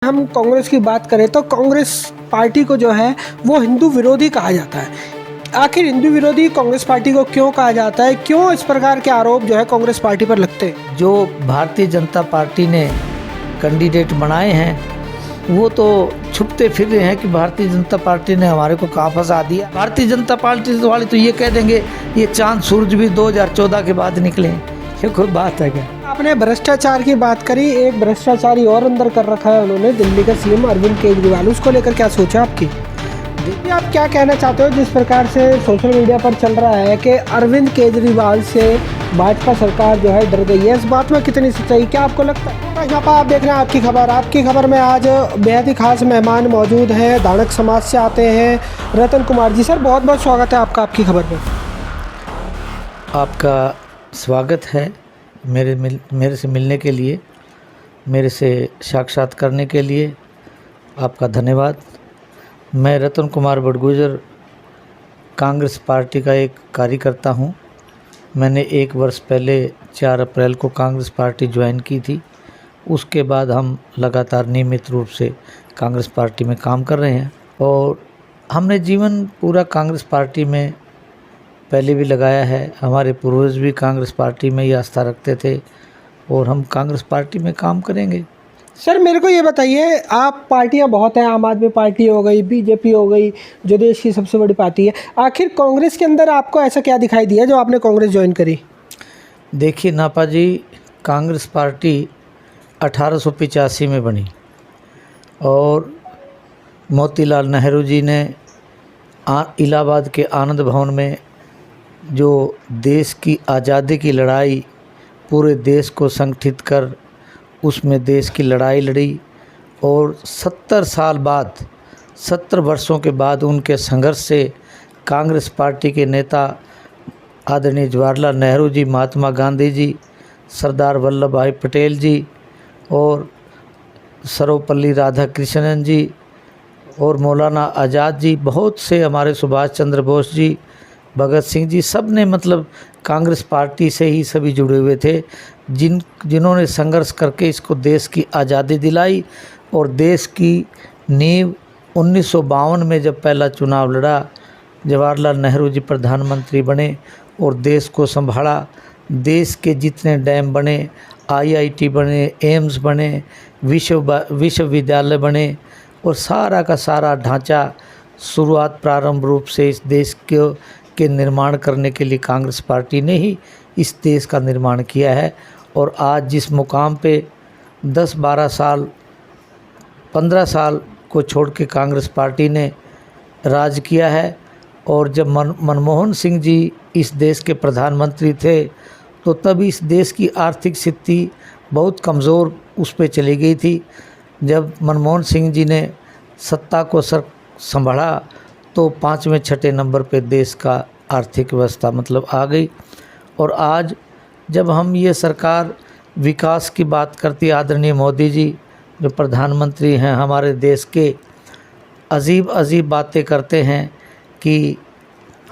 हम कांग्रेस की बात करें तो कांग्रेस पार्टी को जो है वो हिंदू विरोधी कहा जाता है। आखिर हिंदू विरोधी कांग्रेस पार्टी को क्यों कहा जाता है, क्यों इस प्रकार के आरोप जो है कांग्रेस पार्टी पर लगते हैं? जो भारतीय जनता पार्टी ने कैंडिडेट बनाए हैं वो तो छुपते फिर रहे हैं कि भारतीय जनता पार्टी ने हमारे को कहाँ फंसा दिया। भारतीय जनता पार्टी वाले तो ये कह देंगे ये चांद सूरज भी 2014 के बाद निकले हैं। ये कोई बात है क्या? आपने भ्रष्टाचार की बात करी, एक भ्रष्टाचारी और अंदर कर रखा है उन्होंने, दिल्ली का सीएम अरविंद केजरीवाल। उसको लेकर क्या सोचा आपकी? देखिए, आप क्या कहना चाहते हो जिस प्रकार से सोशल मीडिया पर चल रहा है कि अरविंद केजरीवाल से भाजपा सरकार जो है डर गई है, इस बात में कितनी सच्चाई, क्या आपको लगता है? यहाँ पर आप देख रहे हैं आपकी खबर में आज बेहद ही खास मेहमान मौजूद हैं, दानक समाज से आते हैं, रतन कुमार जी। सर, बहुत बहुत स्वागत है आपका आपकी खबर में। आपका स्वागत है मेरे से मिलने के लिए, मेरे से साक्षात करने के लिए आपका धन्यवाद। मैं रतन कुमार बड़गुजर कांग्रेस पार्टी का एक कार्यकर्ता हूं। मैंने 1 वर्ष पहले 4 अप्रैल को कांग्रेस पार्टी ज्वाइन की थी। उसके बाद हम लगातार नियमित रूप से कांग्रेस पार्टी में काम कर रहे हैं और हमने जीवन पूरा कांग्रेस पार्टी में पहले भी लगाया है। हमारे पूर्वज भी कांग्रेस पार्टी में ही आस्था रखते थे और हम कांग्रेस पार्टी में काम करेंगे। सर, मेरे को ये बताइए, आप पार्टियां बहुत हैं, आम आदमी पार्टी हो गई, बीजेपी हो गई, जो देश की सबसे बड़ी पार्टी है। आखिर कांग्रेस के अंदर आपको ऐसा क्या दिखाई दिया जो आपने कांग्रेस ज्वाइन करी? देखिए नापा जी, कांग्रेस पार्टी 1885 में बनी और मोतीलाल नेहरू जी ने इलाहाबाद के आनंद भवन में जो देश की आज़ादी की लड़ाई, पूरे देश को संगठित कर उसमें देश की लड़ाई लड़ी और 70 साल बाद, 70 वर्षों के बाद उनके संघर्ष से कांग्रेस पार्टी के नेता आदरणीय जवाहरलाल नेहरू जी, महात्मा गांधी जी, सरदार वल्लभ भाई पटेल जी और सर्वपल्ली राधाकृष्णन जी और मौलाना आज़ाद जी, बहुत से हमारे सुभाष चंद्र बोस जी, भगत सिंह जी, सब ने मतलब कांग्रेस पार्टी से ही सभी जुड़े हुए थे, जिन्होंने संघर्ष करके इसको देश की आज़ादी दिलाई और देश की नींव 1952 में जब पहला चुनाव लड़ा, जवाहरलाल नेहरू जी प्रधानमंत्री बने और देश को संभाला। देश के जितने डैम बने, IIT बने, एम्स बने, विश्वविद्यालय बने और सारा का सारा ढांचा शुरुआत प्रारंभ रूप से इस देश के निर्माण करने के लिए कांग्रेस पार्टी ने ही इस देश का निर्माण किया है। और आज जिस मुकाम पे 10-12 साल 15 साल को छोड़ के कांग्रेस पार्टी ने राज किया है और जब मनमोहन सिंह जी इस देश के प्रधानमंत्री थे तो तब इस देश की आर्थिक स्थिति बहुत कमज़ोर उस पे चली गई थी। जब मनमोहन सिंह जी ने सत्ता को संभाला तो 5वें-6ठे नंबर पे देश का आर्थिक व्यवस्था मतलब आ गई। और आज जब हम ये सरकार विकास की बात करती है, आदरणीय मोदी जी जो प्रधानमंत्री हैं हमारे देश के, अजीब अजीब बातें करते हैं कि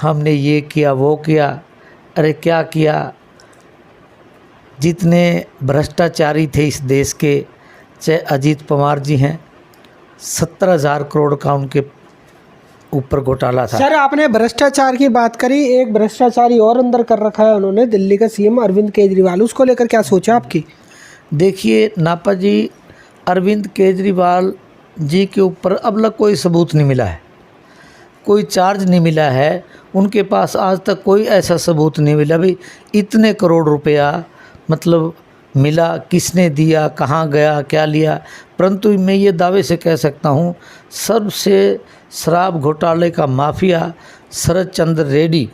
हमने ये किया वो किया। अरे क्या किया? जितने भ्रष्टाचारी थे इस देश के, चाहे अजीत पवार जी हैं, 17,000 करोड़ का उनके ऊपर घोटाला था। सर, आपने भ्रष्टाचार की बात करी, एक भ्रष्टाचारी और अंदर कर रखा है उन्होंने, दिल्ली का सीएम अरविंद केजरीवाल। उसको लेकर क्या सोचा आपकी? देखिए नापा जी, अरविंद केजरीवाल जी के ऊपर अब तक कोई सबूत नहीं मिला है, कोई चार्ज नहीं मिला है, उनके पास आज तक कोई ऐसा सबूत नहीं मिला भाई इतने करोड़ रुपया मतलब मिला, किसने दिया, कहाँ गया, क्या लिया। परंतु मैं ये दावे से कह सकता हूँ सबसे शराब घोटाले का माफिया शरद चंद्र रेड्डी,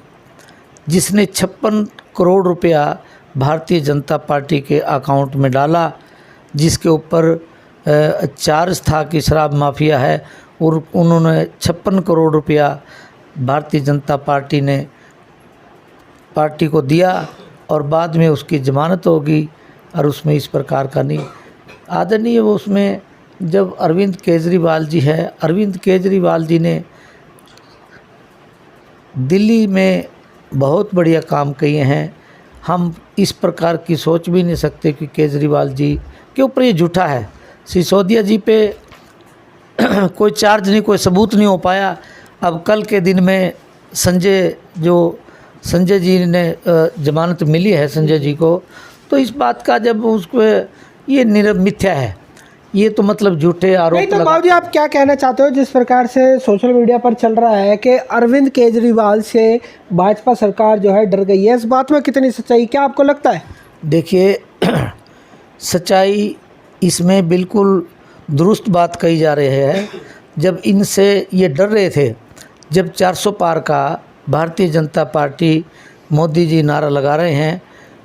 जिसने 56 करोड़ रुपया भारतीय जनता पार्टी के अकाउंट में डाला, जिसके ऊपर चार्ज था कि शराब माफिया है, और उन्होंने 56 करोड़ रुपया भारतीय जनता पार्टी को दिया और बाद में उसकी जमानत होगी और उसमें इस प्रकार का नहीं। आदरणीय वो उसमें जब अरविंद केजरीवाल जी है, अरविंद केजरीवाल जी ने दिल्ली में बहुत बढ़िया काम किए हैं। हम इस प्रकार की सोच भी नहीं सकते कि केजरीवाल जी के ऊपर ये झूठा है। सिसोदिया जी पे कोई चार्ज नहीं, कोई सबूत नहीं हो पाया। अब कल के दिन में संजय जी ने जमानत मिली है संजय जी को, तो इस बात का जब उसको ये मिथ्या है, ये तो मतलब झूठे आरोप नहीं। तो बाबूजी आप क्या कहना चाहते हो जिस प्रकार से सोशल मीडिया पर चल रहा है कि अरविंद केजरीवाल से भाजपा सरकार जो है डर गई है, इस बात में कितनी सच्चाई, क्या आपको लगता है? देखिए सच्चाई इसमें बिल्कुल दुरुस्त बात कही जा रही है। जब इनसे ये डर रहे थे, जब 400 पार का भारतीय जनता पार्टी मोदी जी नारा लगा रहे हैं,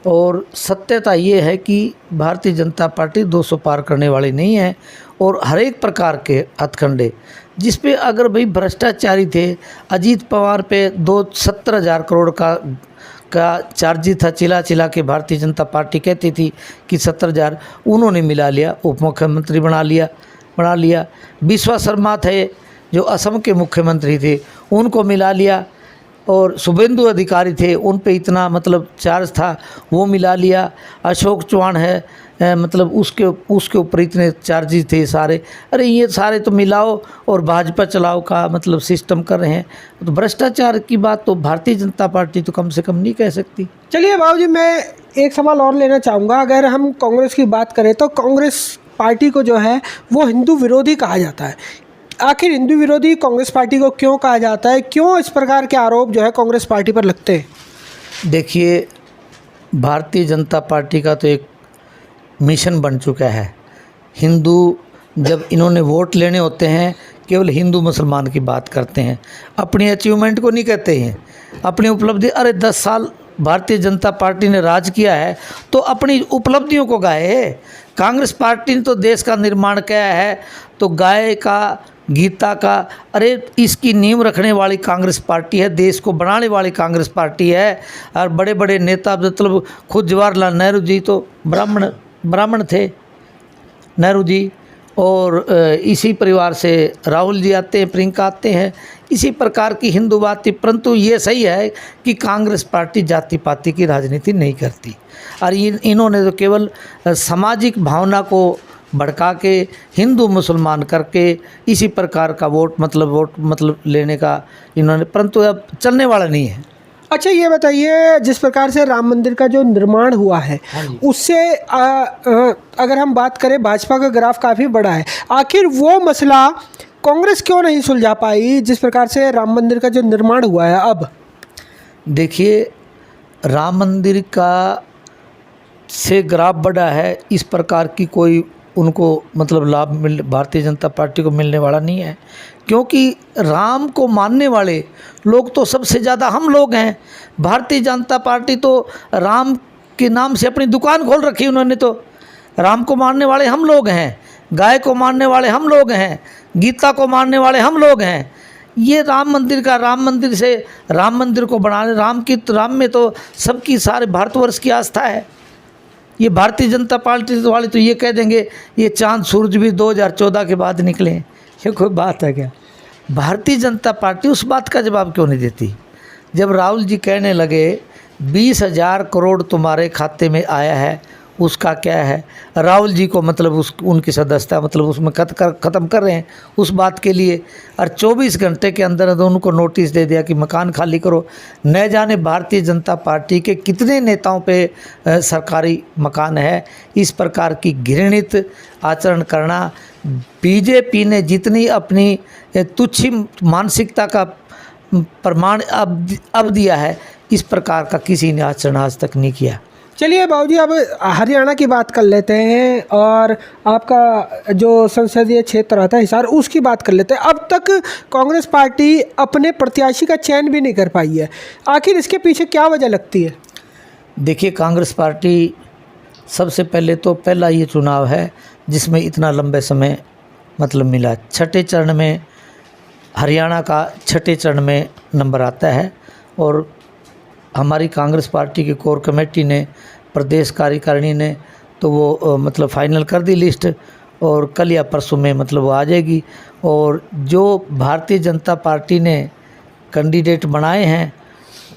और सत्यता ये है कि भारतीय जनता पार्टी 200 पार करने वाली नहीं है, और हर एक प्रकार के हथकंडे जिस पे अगर भाई भ्रष्टाचारी थे, अजीत पवार पे 70,000 करोड़ का चार्ज था, चिल्ला के भारतीय जनता पार्टी कहती थी कि 70,000, उन्होंने मिला लिया, उप मुख्यमंत्री बना लिया। विश्वा शर्मा थे जो असम के मुख्यमंत्री थे, उनको मिला लिया, और शुभेंदु अधिकारी थे, उन पे इतना मतलब चार्ज था, वो मिला लिया। अशोक चौहान है मतलब उसके ऊपर इतने चार्जेस थे सारे। अरे ये सारे तो मिलाओ और भाजपा चलाओ का मतलब सिस्टम कर रहे हैं। तो भ्रष्टाचार की बात तो भारतीय जनता पार्टी तो कम से कम नहीं कह सकती। चलिए बाबूजी, मैं एक सवाल और लेना चाहूँगा। अगर हम कांग्रेस की बात करें तो कांग्रेस पार्टी को जो है वो हिंदू विरोधी कहा जाता है। आखिर हिंदू विरोधी कांग्रेस पार्टी को क्यों कहा जाता है? क्यों इस प्रकार के आरोप जो है कांग्रेस पार्टी पर लगते हैं? देखिए, भारतीय जनता पार्टी का तो एक मिशन बन चुका है। हिंदू जब इन्होंने वोट लेने होते हैं, केवल हिंदू मुसलमान की बात करते हैं, अपनी अचीवमेंट को नहीं कहते हैं, अपनी उपलब्धि। अरे 10 साल भारतीय जनता पार्टी ने राज किया है तो अपनी उपलब्धियों को गाए। कांग्रेस पार्टी ने तो देश का निर्माण किया है, तो गाय का, गीता का, अरे इसकी नींव रखने वाली कांग्रेस पार्टी है, देश को बनाने वाली कांग्रेस पार्टी है। और बड़े बड़े नेता मतलब खुद जवाहरलाल नेहरू जी तो ब्राह्मण थे, नेहरू जी, और इसी परिवार से राहुल जी आते हैं, प्रियंका आते हैं, इसी प्रकार की हिंदू बात थी। परंतु ये सही है कि कांग्रेस पार्टी जाति पाति की राजनीति नहीं करती, और इन्होंने तो केवल सामाजिक भावना को भड़का के हिंदू मुसलमान करके इसी प्रकार का वोट मतलब लेने का इन्होंने, परंतु अब चलने वाला नहीं है। अच्छा ये बताइए, जिस प्रकार से राम मंदिर का जो निर्माण हुआ है उससे अगर हम बात करें, भाजपा का ग्राफ काफ़ी बड़ा है। आखिर वो मसला कांग्रेस क्यों नहीं सुलझा पाई जिस प्रकार से राम मंदिर का जो निर्माण हुआ है? अब देखिए, राम मंदिर का से ग्राफ बढ़ा है, इस प्रकार की कोई उनको मतलब लाभ भारतीय जनता पार्टी को मिलने वाला नहीं है, क्योंकि राम को मानने वाले लोग तो सबसे ज़्यादा हम लोग हैं। भारतीय जनता पार्टी तो राम के नाम से अपनी दुकान खोल रखी उन्होंने, तो राम को मानने वाले हम लोग हैं, गाय को मानने वाले हम लोग हैं, गीता को मानने वाले हम लोग हैं। ये राम मंदिर से राम मंदिर को बनाने, राम में तो सबकी सारे भारतवर्ष की आस्था है। ये भारतीय जनता पार्टी वाले तो ये कह देंगे ये चांद सूरज भी 2014 के बाद निकले, ये कोई बात है क्या? भारतीय जनता पार्टी उस बात का जवाब क्यों नहीं देती? जब राहुल जी कहने लगे 20,000 करोड़ तुम्हारे खाते में आया है, उसका क्या है? राहुल जी को मतलब उनकी सदस्यता मतलब उसमें ख़त्म कर रहे हैं उस बात के लिए, और 24 घंटे के अंदर उनको नोटिस दे दिया कि मकान खाली करो। न जाने भारतीय जनता पार्टी के कितने नेताओं पे सरकारी मकान है। इस प्रकार की घृणित आचरण करना, बीजेपी ने जितनी अपनी तुच्छ मानसिकता का प्रमाण अब दिया है, इस प्रकार का किसी ने आचरण आज तक नहीं किया। चलिए बाबूजी, अब हरियाणा की बात कर लेते हैं और आपका जो संसदीय क्षेत्र आता है हिसार, उसकी बात कर लेते हैं। अब तक कांग्रेस पार्टी अपने प्रत्याशी का चयन भी नहीं कर पाई है, आखिर इसके पीछे क्या वजह लगती है? देखिए, कांग्रेस पार्टी सबसे पहले तो पहला ये चुनाव है जिसमें इतना लंबे समय मतलब मिला। छठे चरण में हरियाणा का छठे चरण में नंबर आता है, और हमारी कांग्रेस पार्टी की कोर कमेटी ने, प्रदेश कार्यकारिणी ने तो वो मतलब फाइनल कर दी लिस्ट, और कल या परसों में मतलब वो आ जाएगी। और जो भारतीय जनता पार्टी ने कैंडिडेट बनाए हैं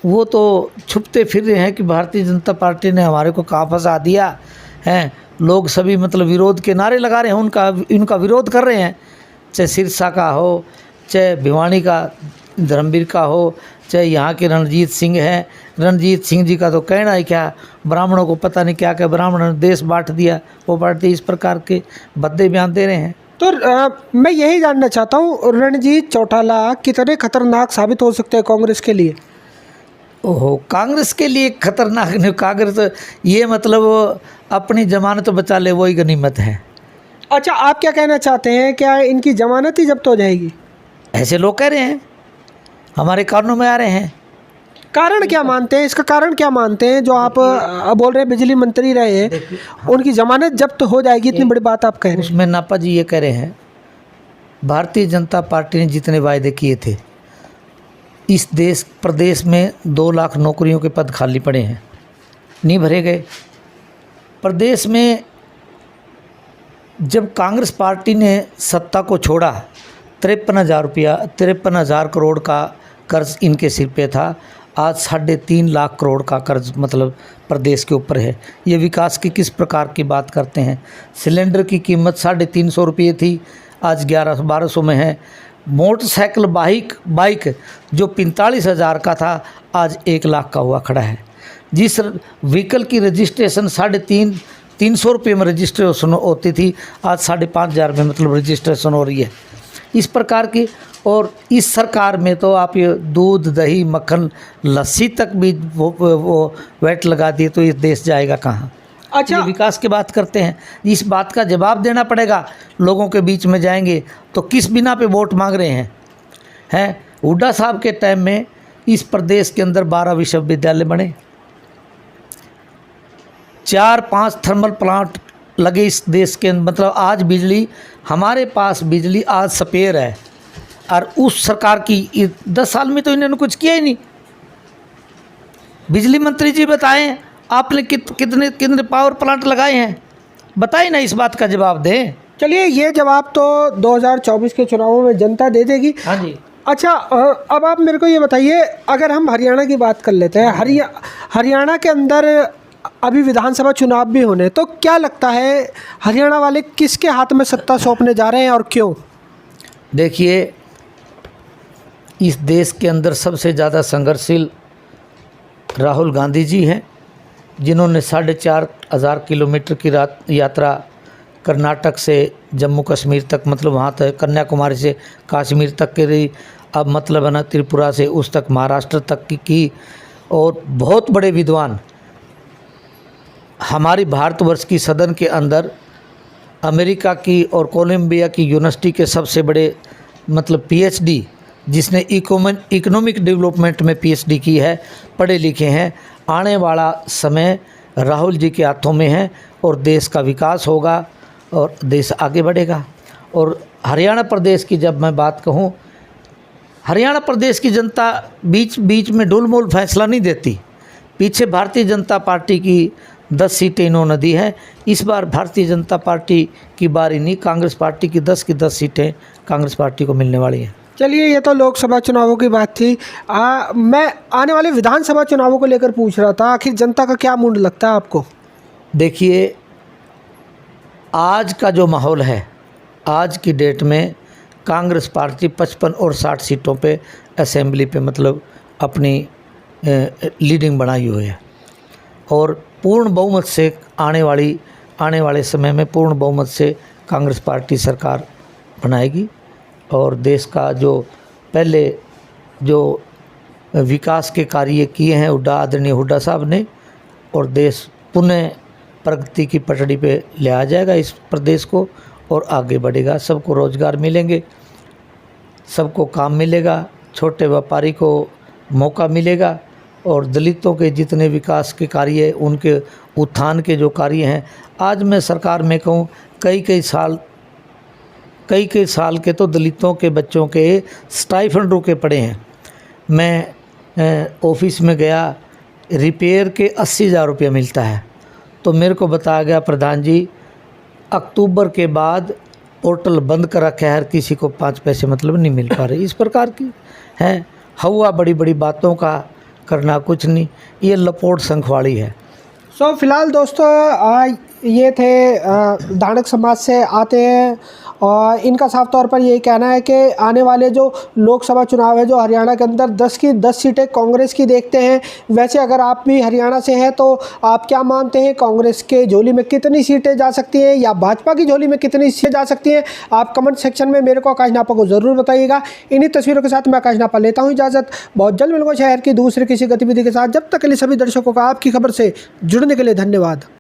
वो तो छुपते फिर रहे हैं कि भारतीय जनता पार्टी ने हमारे को कहाँ फंसा दिया है। लोग सभी मतलब विरोध के नारे लगा रहे हैं, उनका विरोध कर रहे हैं। चाहे सिरसा का हो, चाहे भिवानी का धर्मवीर का हो, चाहे यहाँ के रणजीत सिंह हैं। रणजीत सिंह जी का तो कहना ही क्या, ब्राह्मणों को पता नहीं क्या क्या ब्राह्मणों ने देश बांट दिया, वो बांट दिया, इस प्रकार के भद्दे बयान दे रहे हैं। तो मैं यही जानना चाहता हूँ, रणजीत चौटाला कितने खतरनाक साबित हो सकते हैं कांग्रेस के लिए? ओहो, कांग्रेस के लिए खतरनाक नहीं, कांग्रेस ये मतलब अपनी जमानत बचा ले वही गनीमत है। अच्छा, आप क्या कहना चाहते हैं, क्या इनकी जमानत ही जब्त हो जाएगी? ऐसे लोग कह रहे हैं, हमारे कानून में आ रहे हैं। कारण क्या मानते हैं, इसका कारण क्या मानते हैं? जो आप बोल रहे हैं बिजली मंत्री रहे हैं, उनकी जमानत जब्त हो जाएगी, इतनी बड़ी बात आप कह रहे हैं। उसमें नापा जी ये कह रहे हैं, भारतीय जनता पार्टी ने जितने वायदे किए थे, इस देश प्रदेश में 2 लाख नौकरियों के पद खाली पड़े हैं, नहीं भरे गए। प्रदेश में जब कांग्रेस पार्टी ने सत्ता को छोड़ा, 53,000 करोड़ का कर्ज इनके सिर पे था। आज 3.5 लाख करोड़ का कर्ज मतलब प्रदेश के ऊपर है। ये विकास की किस प्रकार की बात करते हैं? सिलेंडर की कीमत 350 रुपये थी, आज 1100-1200 में है। मोटरसाइकिल बाइक जो 45,000 का था, आज 1 लाख का हुआ खड़ा है। जिस व्हीकल की रजिस्ट्रेशन 350 रुपये में रजिस्ट्रेशन होती थी, आज 5,500 में मतलब रजिस्ट्रेशन हो रही है। इस प्रकार की, और इस सरकार में तो आप ये दूध, दही, मक्खन, लस्सी तक भी वो वैट लगा दिए, तो ये देश जाएगा कहाँ? अच्छा, ये विकास की बात करते हैं, इस बात का जवाब देना पड़ेगा। लोगों के बीच में जाएंगे तो किस बिना पे वोट मांग रहे हैं? हुड्डा साहब के टाइम में इस प्रदेश के अंदर 12 विश्वविद्यालय बने, 4-5 थर्मल प्लांट लगे इस देश के, मतलब आज बिजली, हमारे पास बिजली आज स्पेयर है। और उस सरकार की 10 साल में तो इन्होंने कुछ किया ही नहीं। बिजली मंत्री जी बताएं, आपने कितने पावर प्लांट लगाए हैं? बताइए ना, इस बात का जवाब दें। चलिए, ये जवाब तो 2024 के चुनावों में जनता दे देगी। हाँ जी। अच्छा, अब आप मेरे को ये बताइए, अगर हम हरियाणा की बात कर लेते हैं, हरियाणा के अंदर अभी विधानसभा चुनाव भी होने, तो क्या लगता है हरियाणा वाले किसके हाथ में सत्ता सौंपने जा रहे हैं और क्यों? देखिए, इस देश के अंदर सबसे ज़्यादा संघर्षशील राहुल गांधी जी हैं, जिन्होंने 4,500 किलोमीटर की यात्रा कर्नाटक से जम्मू कश्मीर तक, मतलब वहाँ तक, कन्याकुमारी से कश्मीर तक के रही, अब मतलब है ना त्रिपुरा से उस तक महाराष्ट्र तक की। और बहुत बड़े विद्वान हमारी भारतवर्ष की सदन के अंदर अमेरिका की और कोलंबिया की यूनिवर्सिटी के सबसे बड़े मतलब पीएचडी, जिसने इकोनॉमिक डेवलपमेंट में पीएचडी की है, पढ़े लिखे हैं। आने वाला समय राहुल जी के हाथों में है और देश का विकास होगा और देश आगे बढ़ेगा। और हरियाणा प्रदेश की जब मैं बात कहूँ, हरियाणा प्रदेश की जनता बीच में डुलमुल फैसला नहीं देती। पीछे भारतीय जनता पार्टी की 10 सीटें इन्होंने दी है। इस बार भारतीय जनता पार्टी की बारी नहीं, कांग्रेस पार्टी की 10 सीटें कांग्रेस पार्टी को मिलने वाली हैं। चलिए, ये तो लोकसभा चुनावों की बात थी। मैं आने वाले विधानसभा चुनावों को लेकर पूछ रहा था, आखिर जनता का क्या मूड लगता है आपको? देखिए, आज का जो माहौल है, आज की डेट में कांग्रेस पार्टी 55 और 60 सीटों पे असेंबली पे मतलब अपनी लीडिंग बनाई हुई है और पूर्ण बहुमत से आने वाले समय में पूर्ण बहुमत से कांग्रेस पार्टी सरकार बनाएगी। और देश का जो पहले जो विकास के कार्य किए हैं आदरणीय हुड्डा साहब ने, और देश पुनः प्रगति की पटड़ी पे ले आ जाएगा इस प्रदेश को और आगे बढ़ेगा। सबको रोज़गार मिलेंगे, सबको काम मिलेगा, छोटे व्यापारी को मौका मिलेगा और दलितों के जितने विकास के कार्य, उनके उत्थान के जो कार्य हैं, आज मैं सरकार में कहूँ कई साल के तो दलितों के बच्चों के स्टाइफंड रुके पड़े हैं। मैं ऑफिस में गया, रिपेयर के 80,000 रुपये मिलता है, तो मेरे को बताया गया प्रधान जी अक्टूबर के बाद पोर्टल बंद कर रखा है, हर किसी को 5 पैसे मतलब नहीं मिल पा रहे। इस प्रकार की है हवा, बड़ी बड़ी बातों का करना कुछ नहीं, ये लपोट संखवाड़ी है। फिलहाल दोस्तों, ये थे दानक समाज से आते हैं और इनका साफ तौर पर यही कहना है कि आने वाले जो लोकसभा चुनाव है जो हरियाणा के अंदर 10 की 10 सीटें कांग्रेस की देखते हैं। वैसे अगर आप भी हरियाणा से हैं तो आप क्या मानते हैं, कांग्रेस के झोली में कितनी सीटें जा सकती हैं या भाजपा की झोली में कितनी सीटें जा सकती हैं? आप कमेंट सेक्शन में मेरे को आकाश नापा को ज़रूर बताइएगा। इन्हीं तस्वीरों के साथ मैं आकाश नापा लेता हूँ इजाज़त। बहुत जल्द मिलूंगा शहर की दूसरे किसी गतिविधि के साथ। जब तक के लिए सभी दर्शकों का आपकी खबर से जुड़ने के लिए धन्यवाद।